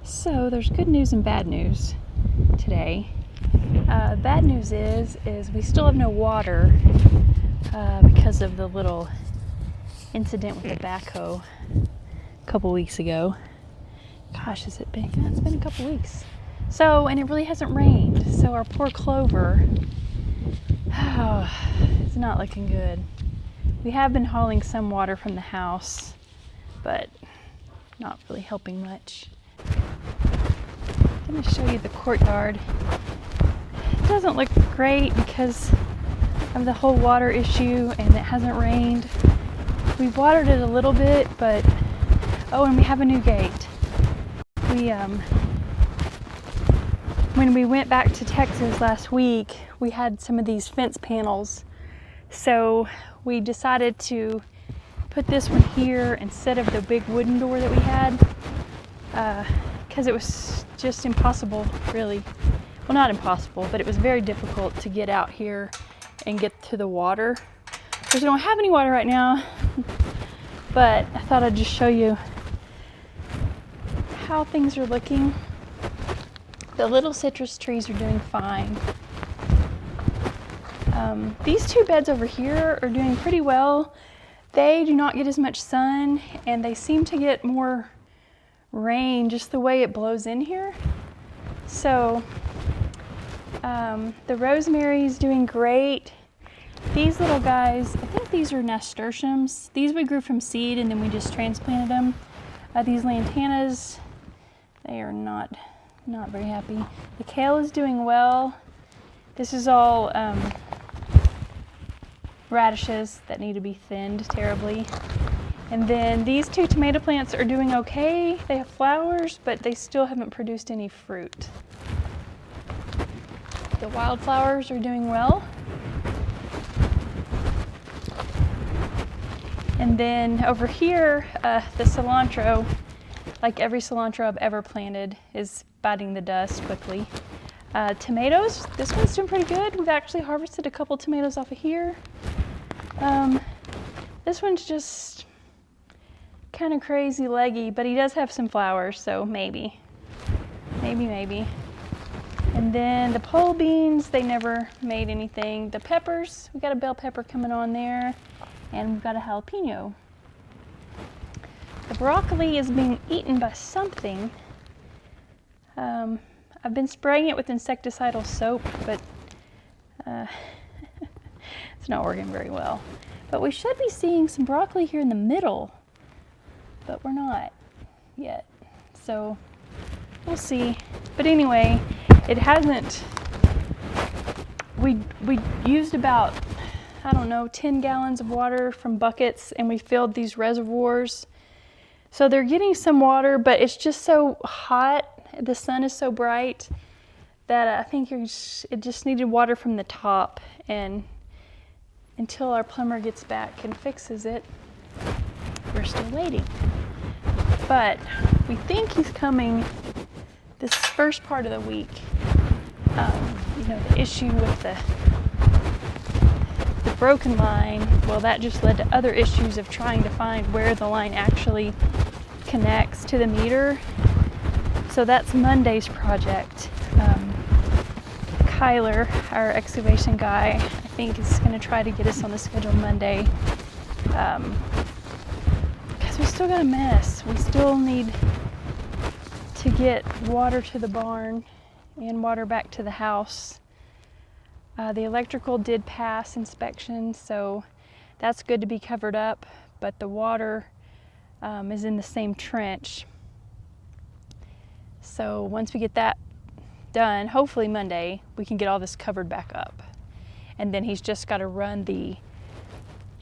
So there's good news and bad news today. Bad news is we still have no water because of the little incident with the backhoe a couple weeks ago. Gosh, has it been? Yeah, it's been a couple weeks. So, and it really hasn't rained. So our poor clover, it's not looking good. We have been hauling some water from the house, but not really helping much. I'm going to show you the courtyard. It doesn't look great because of the whole water issue and it hasn't rained. We've watered it a little bit, but and we have a new gate. When we went back to Texas last week, we had some of these fence panels. So we decided to put this one here instead of the big wooden door that we had, because it was just impossible, really. Well, not impossible, but it was very difficult to get out here and get to the water. Because we don't have any water right now, but I thought I'd just show you how things are looking. The little citrus trees are doing fine. These two beds over here are doing pretty well. They do not get as much sun and they seem to get more rain just the way it blows in here. So the rosemary is doing great. These little guys, I think these are nasturtiums. These we grew from seed and then we just transplanted them. These lantanas, they are not very happy. The kale is doing well. This is all radishes that need to be thinned terribly. And then these two tomato plants are doing okay. They have flowers, but they still haven't produced any fruit. The wildflowers are doing well. And then over here, the cilantro, like every cilantro I've ever planted, is biting the dust quickly. Tomatoes, this one's doing pretty good. We've actually harvested a couple tomatoes off of here. This one's just kind of crazy leggy, but he does have some flowers, so maybe. And then the pole beans, they never made anything. The peppers, we got a bell pepper coming on there, and we've got a jalapeno. The broccoli is being eaten by something. I've been spraying it with insecticidal soap, but it's not working very well. But we should be seeing some broccoli here in the middle, but we're not yet. So we'll see. But anyway, it hasn't, we used about, 10 gallons of water from buckets, and we filled these reservoirs. So they're getting some water, but it's just so hot. The sun is so bright that I think it just needed water from the top, and until our plumber gets back and fixes it, we're still waiting. But we think he's coming this first part of the week. The issue with the broken line, well, that just led to other issues of trying to find where the line actually connects to the meter. So that's Monday's project. Kyler, our excavation guy, I think is going to try to get us on the schedule Monday. Because we still got a mess. We still need to get water to the barn and water back to the house. The electrical did pass inspection, so that's good to be covered up, but the water is in the same trench. So once we get that done, hopefully Monday, we can get all this covered back up. And then he's just got to run the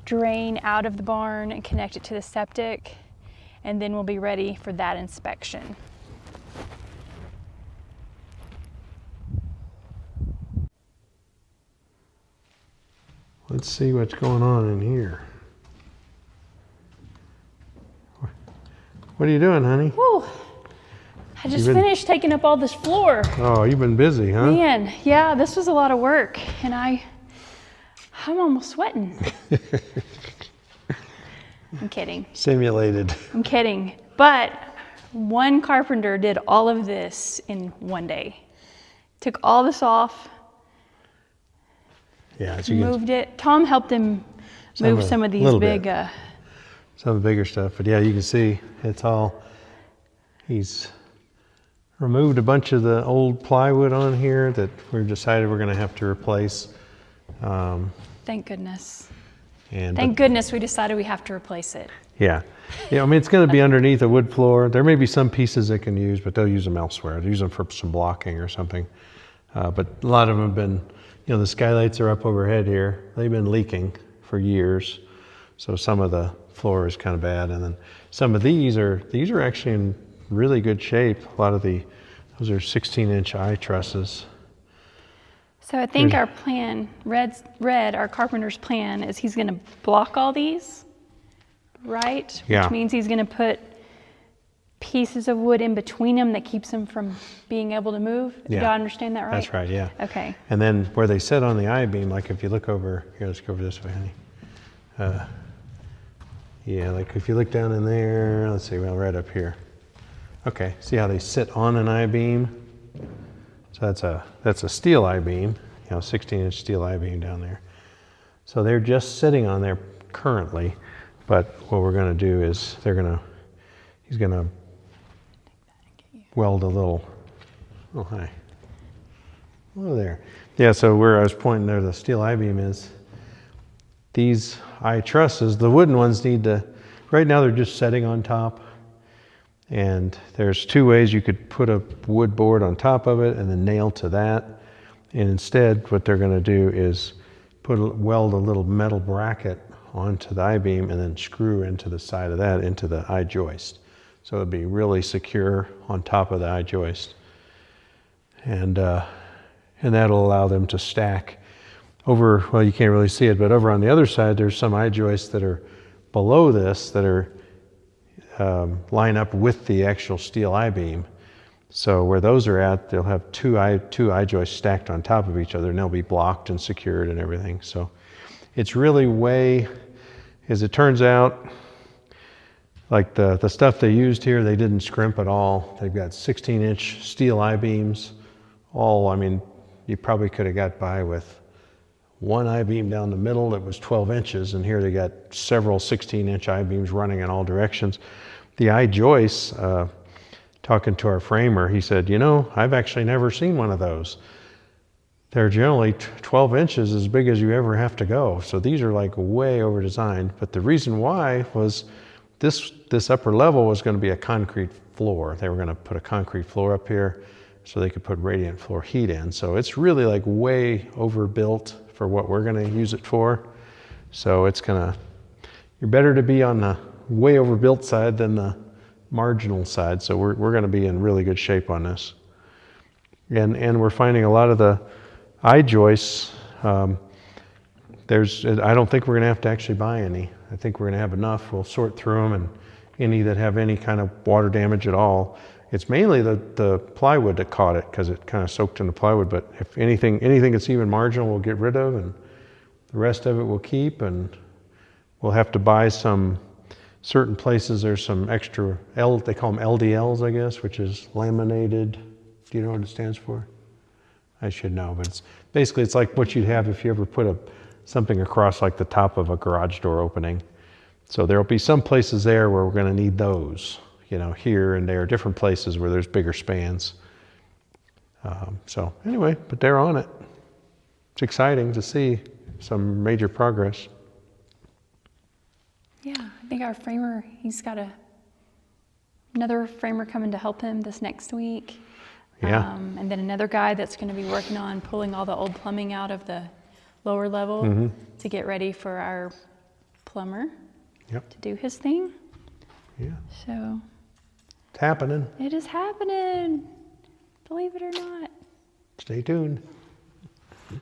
drain out of the barn and connect it to the septic, and then we'll be ready for that inspection. Let's see what's going on in here. What are you doing, honey? Whew. I just finished taking up all this floor. Oh, you've been busy, huh? Man, yeah, this was a lot of work, and I'm almost sweating. I'm kidding. Simulated. I'm kidding. But One carpenter did all of this in one day. Took all this off, Yeah, as you can, moved it. Tom helped him move some of these little big, bit. Some of the bigger stuff. But yeah, you can see it's all, he's removed a bunch of the old plywood on here that we've decided we're going to have to replace. Thank goodness. And Thank goodness we decided we have to replace it. Yeah. Yeah, I mean, it's going to be underneath a wood floor. There may be some pieces they can use, but they'll use them elsewhere. They'll use them for some blocking or something. But a lot of them have been, you know, the skylights are up overhead here. They've been leaking for years. So some of the floor is kind of bad. And then some of these are actually in really good shape. A lot of those are 16-inch eye trusses. So I think our plan, Red, our carpenter's plan, is he's going to block all these, right? Yeah. Which means he's going to put pieces of wood in between them that keeps them from being able to move. Yeah. Do I understand that right? That's right, yeah. Okay. And then where they sit on the I-beam, like if you look over, here, let's go over this way, honey. Yeah, like if you look down in there, let's see, well, right up here. Okay, see how they sit on an I-beam? So that's a steel I-beam, you know, 16-inch steel I-beam down there. So they're just sitting on there currently, but what we're going to do is he's going to weld a little, oh, hi. Oh, there. Yeah, so where I was pointing there, the steel I-beam is, these eye trusses, the wooden ones need to, right now they're just setting on top. And there's two ways you could put a wood board on top of it and then nail to that. And instead, what they're going to do is weld a little metal bracket onto the I-beam and then screw into the side of that into the eye joist. So it'll be really secure on top of the eye joist. And that'll allow them to stack over, well, you can't really see it, but over on the other side, there's some eye joists that are below this that are line up with the actual steel I-beam. So where those are at, they'll have two eye joists stacked on top of each other, and they'll be blocked and secured and everything. So it's really way, as it turns out, like the stuff they used here, they didn't scrimp at all. They've got 16-inch steel I-beams. I mean, you probably could have got by with one I-beam down the middle that was 12 inches, and here they got several 16-inch I-beams running in all directions. The eye joists, talking to our framer, he said, you know, I've actually never seen one of those. They're generally 12 inches as big as you ever have to go. So these are like way over designed. But the reason why was this upper level was going to be a concrete floor. They were going to put a concrete floor up here so they could put radiant floor heat in. So it's really like way overbuilt for what we're going to use it for. So you're better to be on the way overbuilt side than the marginal side. So we're going to be in really good shape on this. And we're finding a lot of the eye joists, I don't think we're going to have to actually buy any. I think we're going to have enough. We'll sort through them, and any that have any kind of water damage at all. It's mainly the plywood that caught it because it kind of soaked in the plywood. But if anything that's even marginal, we'll get rid of, and the rest of it we'll keep. And we'll have to buy some certain places. There's some extra they call them LDLs, I guess, which is laminated. Do you know what it stands for? I should know, but it's like what you'd have if you ever put something across like the top of a garage door opening. So there'll be some places there where we're going to need those. You know, here and there, different places where there's bigger spans. So anyway, but they're on it. It's exciting to see some major progress. Yeah, I think our framer, he's got another framer coming to help him this next week. Yeah. And then another guy that's going to be working on pulling all the old plumbing out of the lower level to get ready for our plumber to do his thing. Yeah. So it's happening. It is happening, believe it or not. Stay tuned.